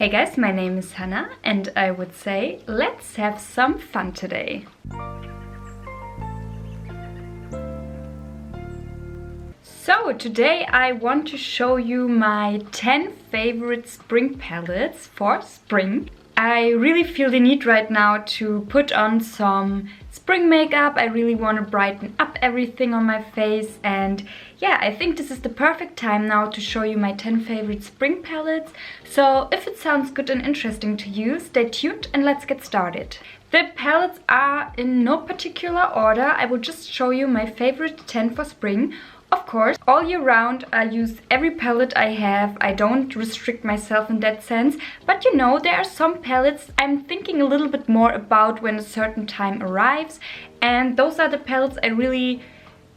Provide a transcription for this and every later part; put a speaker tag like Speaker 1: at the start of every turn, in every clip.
Speaker 1: Hey guys, my name is Hannah and I would say let's have some fun today. So today I want to show you my 10 favorite spring palettes for spring. I really feel the need right now to put on some spring makeup. I really want to brighten up everything on my face, and yeah, I think this is the perfect time now to show you my 10 favorite spring palettes. So if it sounds good and interesting to you, stay tuned and let's get started. The palettes are in no particular order. I will just show you my favorite 10 for spring. Of course, all year round I use every palette I have. I don't restrict myself in that sense. But you know, there are some palettes I'm thinking a little bit more about when a certain time arrives. And those are the palettes I really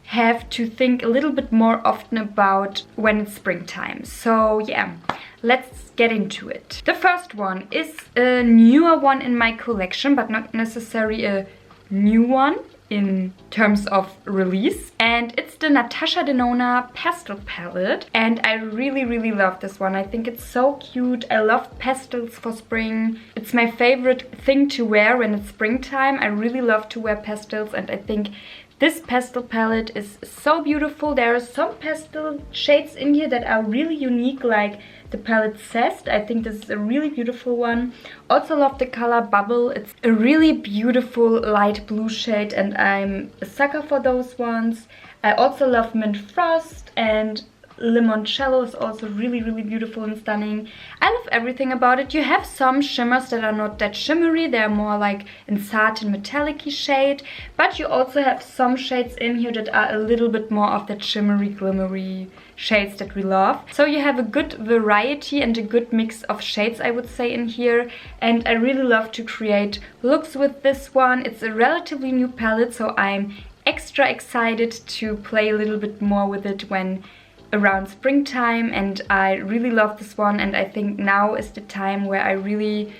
Speaker 1: have to think a little bit more often about when it's springtime. So yeah, let's get into it. The first one is a newer one in my collection, but not necessarily a new one in terms of release, and it's the Natasha Denona pastel palette, and I really love this one. I think it's so cute. I love pastels for spring. It's my favorite thing to wear when it's springtime. I really love to wear pastels, and I think this pastel palette is so beautiful. There are some pastel shades in here that are really unique, like the palette Zest. I think this is a really beautiful one. Also love the color Bubble. It's a really beautiful light blue shade and I'm a sucker for those ones. I also love Mint Frost, and Limoncello is also really beautiful and stunning. I love everything about it. You have some shimmers that are not that shimmery. They're more like in satin metallic-y shade. But you also have some shades in here that are a little bit more of that shimmery, glimmery shades that we love. So you have a good variety and a good mix of shades, I would say, in here. And I really love to create looks with this one. It's a relatively new palette, so I'm extra excited to play a little bit more with it when around springtime, and I really love this one, and I think now is the time where I really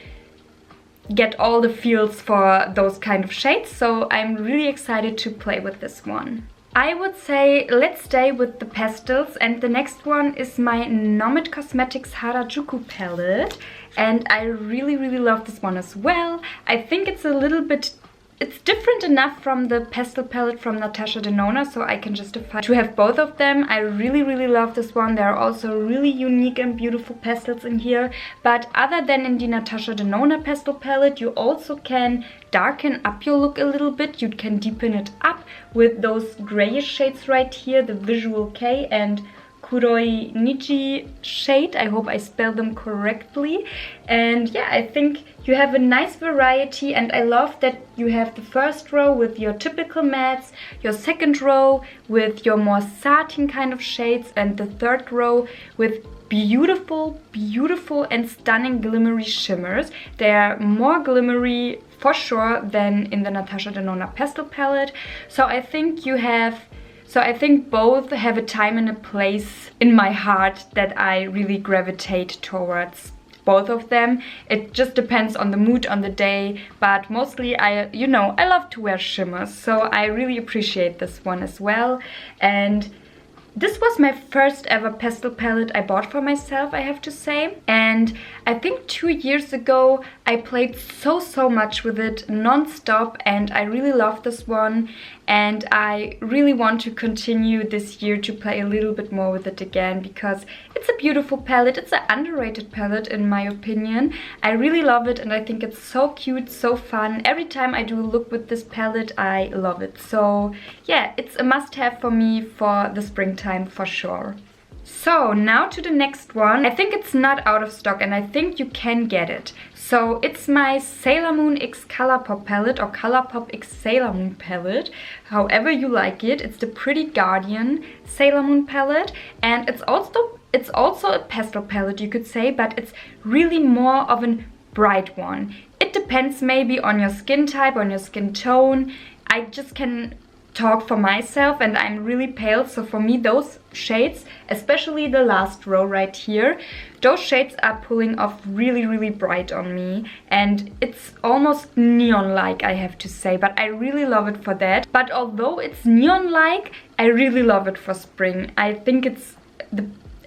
Speaker 1: get all the feels for those kind of shades, so I'm really excited to play with this one. I would say let's stay with the pastels, and the next one is my Nomad Cosmetics Harajuku palette, and I really love this one as well. I think it's a little bit it's different enough from the pastel palette from Natasha Denona, so I can justify to have both of them. I really love this one. There are also really unique and beautiful pastels in here. But other than in the Natasha Denona pastel palette, you also can darken up your look a little bit. You can deepen it up with those grayish shades right here, the Visual K and Kuroi Niji shade. I hope I spelled them correctly. And yeah, I think you have a nice variety, and I love that you have the first row with your typical mattes, your second row with your more satin kind of shades, and the third row with beautiful and stunning glimmery shimmers. They are more glimmery for sure than in the Natasha Denona pastel palette. So I think both have a time and a place in my heart that I really gravitate towards both of them. It just depends on the mood on the day, but mostly I love to wear shimmers, so I really appreciate this one as well. And this was my first ever pastel palette I bought for myself, I have to say. And I think 2 years ago I played so much with it non-stop, and I really love this one. And I really want to continue this year to play a little bit more with it again, because it's a beautiful palette. It's an underrated palette in my opinion. I really love it, and I think it's so cute, so fun. Every time I do a look with this palette, I love it. So yeah, it's a must-have for me for the springtime for sure. So now to the next one. I think it's not out of stock, and I think you can get it. So it's my Sailor Moon X Colourpop palette, or Colourpop X Sailor Moon palette, however you like it. It's the Pretty Guardian Sailor Moon palette, and it's also a pastel palette, you could say, but it's really more of a bright one. It depends maybe on your skin type, on your skin tone. I just can talk for myself, and I'm really pale, so for me those shades, especially the last row right here, those shades are pulling off really bright on me, and it's almost neon-like, I have to say, but I really love it for that. But although it's neon-like, I really love it for spring. I think it's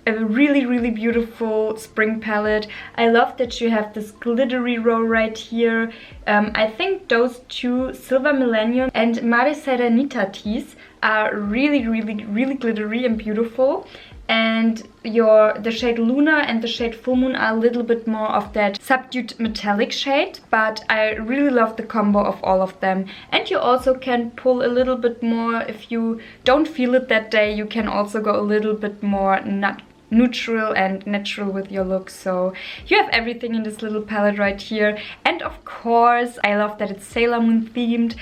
Speaker 1: a really beautiful spring palette. I love that you have this glittery row right here. I think those two, Silver Millennium and Mare Serenita teas, are really glittery and beautiful. And the shade Luna and the shade Full Moon are a little bit more of that subdued metallic shade, but I really love the combo of all of them. And you also can pull a little bit more if you don't feel it that day. You can also go a little bit more neutral and natural with your look. So you have everything in this little palette right here. And of course, I love that it's Sailor Moon themed.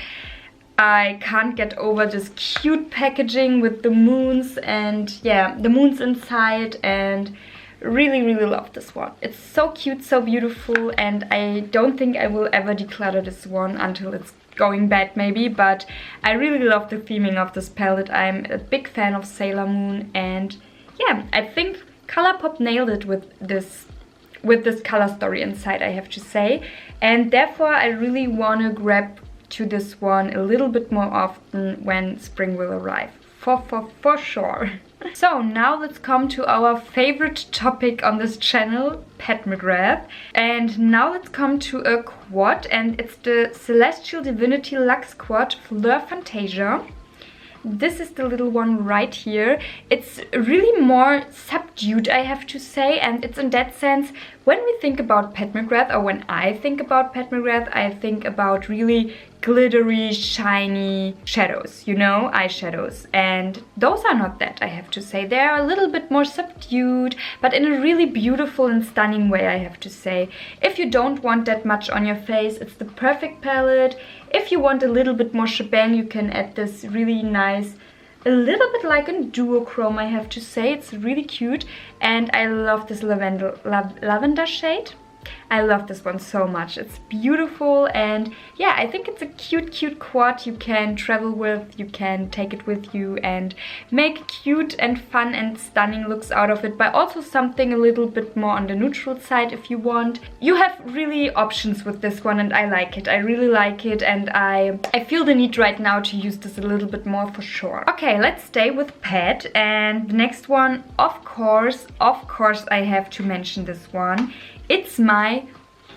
Speaker 1: I can't get over this cute packaging with the moons, and yeah, the moons inside, and really love this one. It's so cute, so beautiful, and I don't think I will ever declutter this one until it's going bad maybe, but I really love the theming of this palette. I'm a big fan of Sailor Moon, and yeah, I think ColourPop nailed it with this color story inside, I have to say, and therefore I really want to grab to this one a little bit more often when spring will arrive, for sure. So now let's come to our favorite topic on this channel, Pat McGrath. And now let's come to a quad, and it's the Celestial Divinity Luxe Quad Fleur Fantasia. This is the little one right here. It's really more subdued, I have to say, and it's in that sense, when we think about Pat McGrath, or when I think about Pat McGrath, I think about really glittery, shiny shadows, you know, eyeshadows. And those are not that, I have to say. They are a little bit more subdued, but in a really beautiful and stunning way, I have to say. If you don't want that much on your face, it's the perfect palette. If you want a little bit more shebang, you can add this really nice, a little bit like a duochrome, I have to say. It's really cute, and I love this lavender shade. I love this one so much. It's beautiful, and yeah, I think it's a cute quad you can travel with, you can take it with you and make cute and fun and stunning looks out of it, but also something a little bit more on the neutral side if you want. You have really options with this one, and I like it. I really like it, and I feel the need right now to use this a little bit more for sure. Okay, let's stay with Pat, and the next one, of course I have to mention this one. It's my,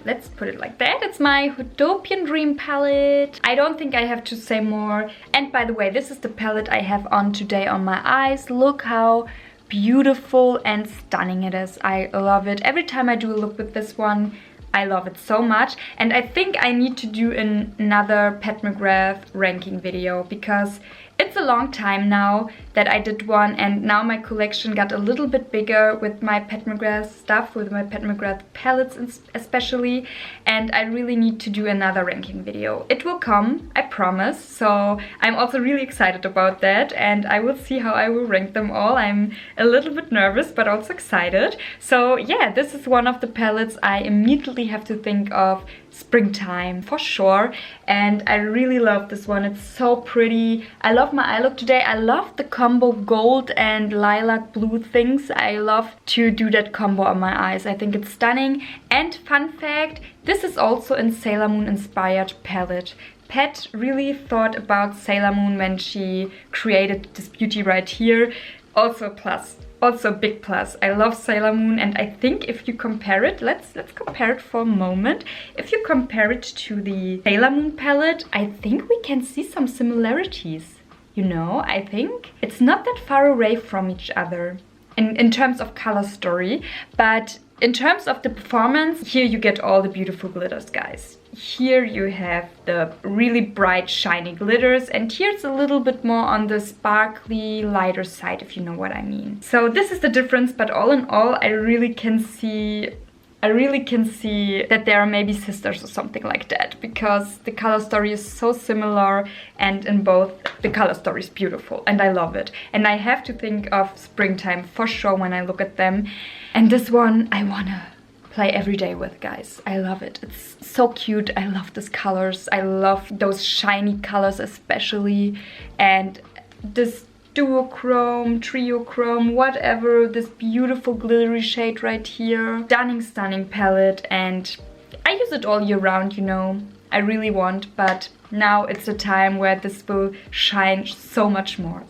Speaker 1: let's put it like that, it's my Utopian Dream palette. I don't think I have to say more. And by the way, this is the palette I have on today on my eyes. Look how beautiful and stunning it is. I love it. Every time I do a look with this one, I love it so much. And I think I need to do another Pat McGrath ranking video, because it's a long time now that I did one, and now my collection got a little bit bigger with my Pat McGrath stuff, with my Pat McGrath palettes especially, and I really need to do another ranking video. It will come, I promise, so I'm also really excited about that, and I will see how I will rank them all. I'm a little bit nervous but also excited. So yeah, this is one of the palettes I immediately have to think of springtime for sure, and I really love this one. It's so pretty. I love my eye look today. I love the combo gold and lilac blue things. I love to do that combo on my eyes. I think it's stunning. And fun fact, this is also in Sailor Moon inspired palette. Pat really thought about Sailor Moon when she created this beauty right here. Also a plus. Also a big plus. I love Sailor Moon, and I think if you compare it, let's compare it for a moment. If you compare it to the Sailor Moon palette, I think we can see some similarities. You know, I think it's not that far away from each other in terms of color story, but in terms of the performance, here you get all the beautiful glitters, guys. Here you have the really bright, shiny glitters, and here it's a little bit more on the sparkly, lighter side, if you know what I mean. So this is the difference, but all in all, I really can see that they are maybe sisters or something like that, because the color story is so similar, and in both the color story is beautiful, and I love it. And I have to think of springtime for sure when I look at them. And this one I wanna play every day with, guys. I love it. It's so cute. I love these colors. I love those shiny colors especially, and this duochrome, triochrome, whatever, this beautiful glittery shade right here. Stunning palette, and I use it all year round, you know. I really want, but now it's a time where this will shine so much more,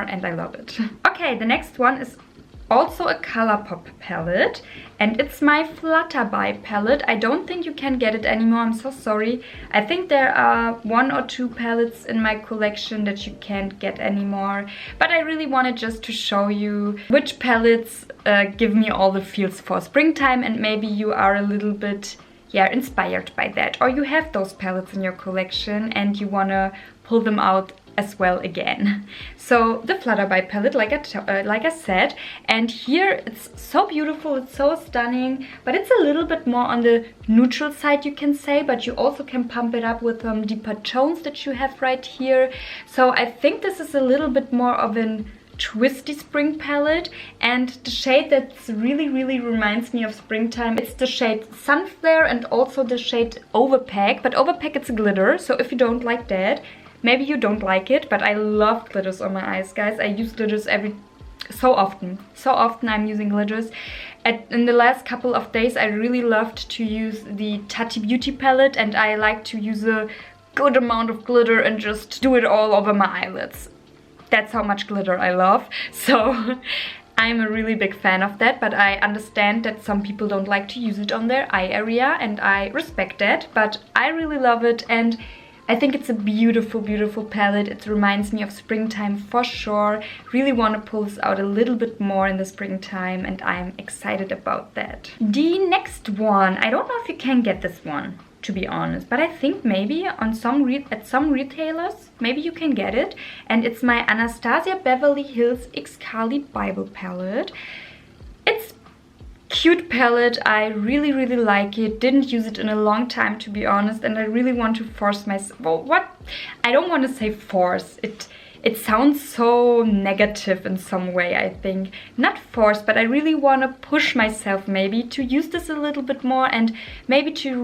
Speaker 1: and I love it. Okay, the next one is also a Colourpop palette, and it's my Flutterby palette. I don't think you can get it anymore, I'm so sorry. I think there are 1 or 2 palettes in my collection that you can't get anymore, but I really wanted just to show you which palettes give me all the feels for springtime, and maybe you are a little bit inspired by that, or you have those palettes in your collection and you wanna pull them out as well again. So the Flutterby palette, like I said, and here it's so beautiful, it's so stunning, but it's a little bit more on the neutral side, you can say, but you also can pump it up with deeper tones that you have right here. So I think this is a little bit more of an twisty spring palette, and the shade that really reminds me of springtime, it's the shade Sunflare and also the shade Overpack, but Overpack it's a glitter, so if you don't like that, maybe you don't like it, but I love glitters on my eyes, guys. I use glitters so often I'm using glitters. In the last couple of days I really loved to use the Tati Beauty palette, and I like to use a good amount of glitter and just do it all over my eyelids. That's how much glitter I love. So I'm a really big fan of that, but I understand that some people don't like to use it on their eye area, and I respect that, but I really love it, and I think it's a beautiful palette. It reminds me of springtime for sure. Really want to pull this out a little bit more in the springtime, and I'm excited about that. The next one, I don't know if you can get this one, to be honest, but I think maybe on at some retailers maybe you can get it, and it's my Anastasia Beverly Hills X Carly Bible palette. It's cute palette, I really like it. Didn't use it in a long time, to be honest, and I really want to force myself, well, I don't want to say force it sounds so negative in some way, I think. Not force, but I really want to push myself maybe to use this a little bit more, and maybe to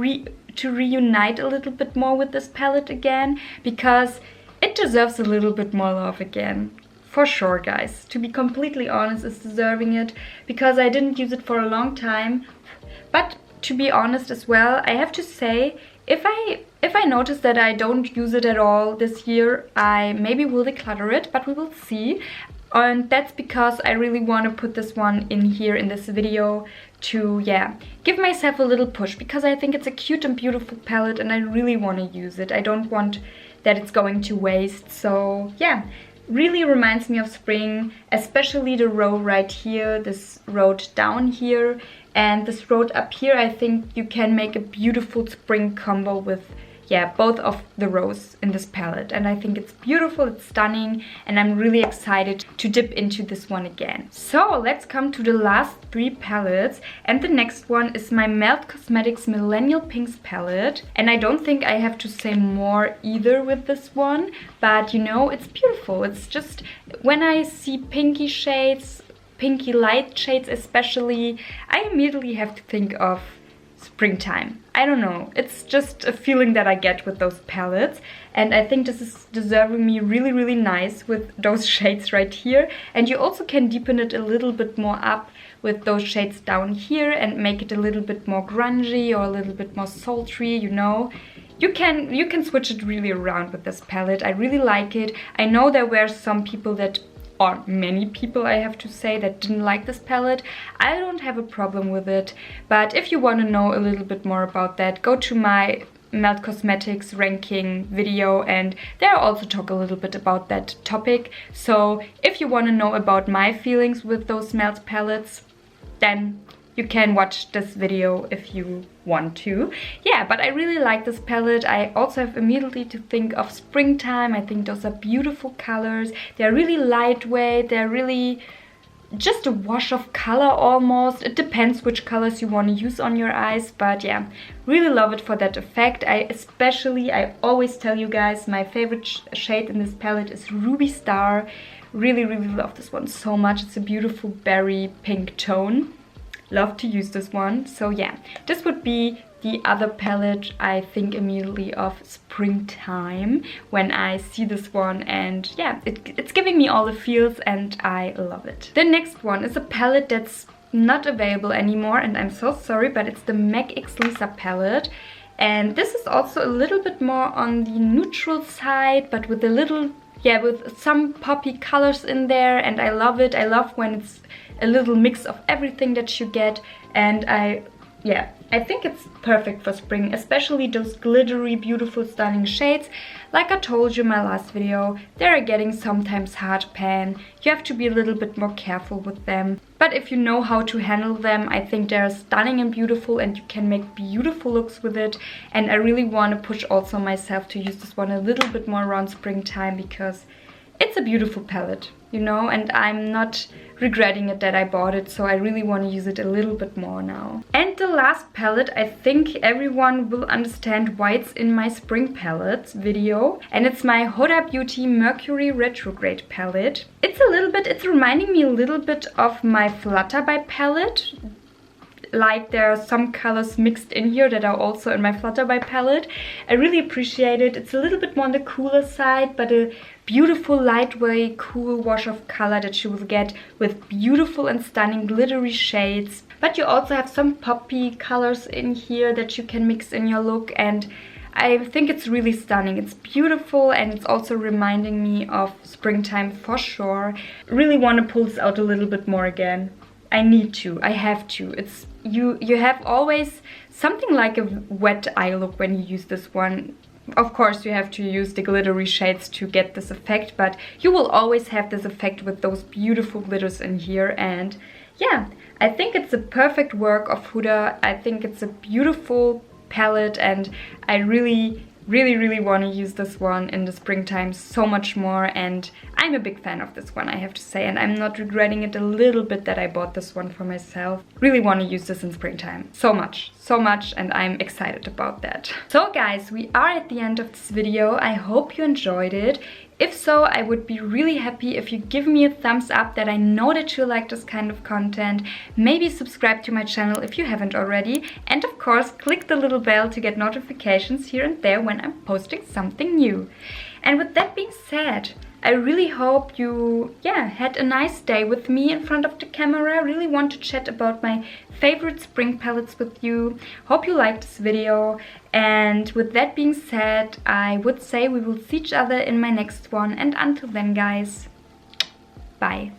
Speaker 1: reunite a little bit more with this palette again, because it deserves a little bit more love again. For sure, guys. To be completely honest, it's deserving it, because I didn't use it for a long time. But to be honest as well, I have to say, if I notice that I don't use it at all this year, I maybe will declutter it, but we will see. And that's because I really want to put this one in here in this video to, give myself a little push, because I think it's a cute and beautiful palette and I really want to use it. I don't want that it's going to waste, so really reminds me of spring, especially the row right here, this row down here, and this row up here. I think you can make a beautiful spring combo with both of the rows in this palette, and I think it's beautiful, it's stunning, and I'm really excited to dip into this one again. So let's come to the last 3 palettes, and the next one is my Melt Cosmetics Millennial Pinks palette, and I don't think I have to say more either with this one, but you know, it's beautiful. It's just, when I see pinky shades, pinky light shades especially, I immediately have to think of springtime. I don't know, it's just a feeling that I get with those palettes, and I think this is deserving me really nice with those shades right here. And you also can deepen it a little bit more up with those shades down here and make it a little bit more grungy or a little bit more sultry, you know. You can switch it really around with this palette. I really like it. I know there were some people that, or many people I have to say, that didn't like this palette. I don't have a problem with it, but if you want to know a little bit more about that, go to my Melt Cosmetics ranking video, and there I also talk a little bit about that topic. So if you want to know about my feelings with those Melt palettes, then you can watch this video if you want to. But I really like this palette. I also have immediately to think of springtime. I think those are beautiful colors. They're really lightweight. They're really just a wash of color almost. It depends which colors you want to use on your eyes, but really love it for that effect. I always tell you guys, my favorite shade in this palette is Ruby Star. Really love this one so much. It's a beautiful berry pink tone. Love to use this one. So this would be the other palette I think immediately of springtime when I see this one, and it's giving me all the feels and I love it. The next one is a palette that's not available anymore, and I'm so sorry, but it's the MAC X Lisa palette, and this is also a little bit more on the neutral side, but with a little with some poppy colors in there, and I love it. I love when it's a little mix of everything that you get, and I think it's perfect for spring, especially those glittery, beautiful, stunning shades. Like I told you in my last video, they are getting sometimes hard pan. You have to be a little bit more careful with them. But if you know how to handle them, I think they're stunning and beautiful, and you can make beautiful looks with it. And I really want to push also myself to use this one a little bit more around springtime, because it's a beautiful palette, you know, and I'm not regretting it that I bought it, so I really want to use it a little bit more now. And the last palette, I think everyone will understand why it's in my spring palettes video, and it's my Huda Beauty Mercury Retrograde palette. It's reminding me a little bit of my Flutterby palette. Like there are some colors mixed in here that are also in my Flutterby palette. I really appreciate it. It's a little bit more on the cooler side, but a beautiful, lightweight, cool wash of color that you will get with beautiful and stunning glittery shades. But you also have some poppy colors in here that you can mix in your look, and I think it's really stunning. It's beautiful, and it's also reminding me of springtime for sure. Really want to pull this out a little bit more again. I need to, I have to. It's you have always something like a wet eye look when you use this one. Of course, you have to use the glittery shades to get this effect, but you will always have this effect with those beautiful glitters in here. And yeah, I think it's a perfect work of Huda. I think it's a beautiful palette, and I really want to use this one in the springtime so much more, and I'm a big fan of this one, I have to say, and I'm not regretting it a little bit that I bought this one for myself. Really want to use this in springtime so much, and I'm excited about that. So guys, we are at the end of this video. I hope you enjoyed it. If so, I would be really happy if you give me a thumbs up, that I know that you like this kind of content. Maybe subscribe to my channel if you haven't already. And of course, click the little bell to get notifications here and there when I'm posting something new. And with that being said, I really hope you had a nice day with me in front of the camera. I really want to chat about my favorite spring palettes with you. Hope you liked this video. And with that being said, I would say we will see each other in my next one. And until then, guys, bye.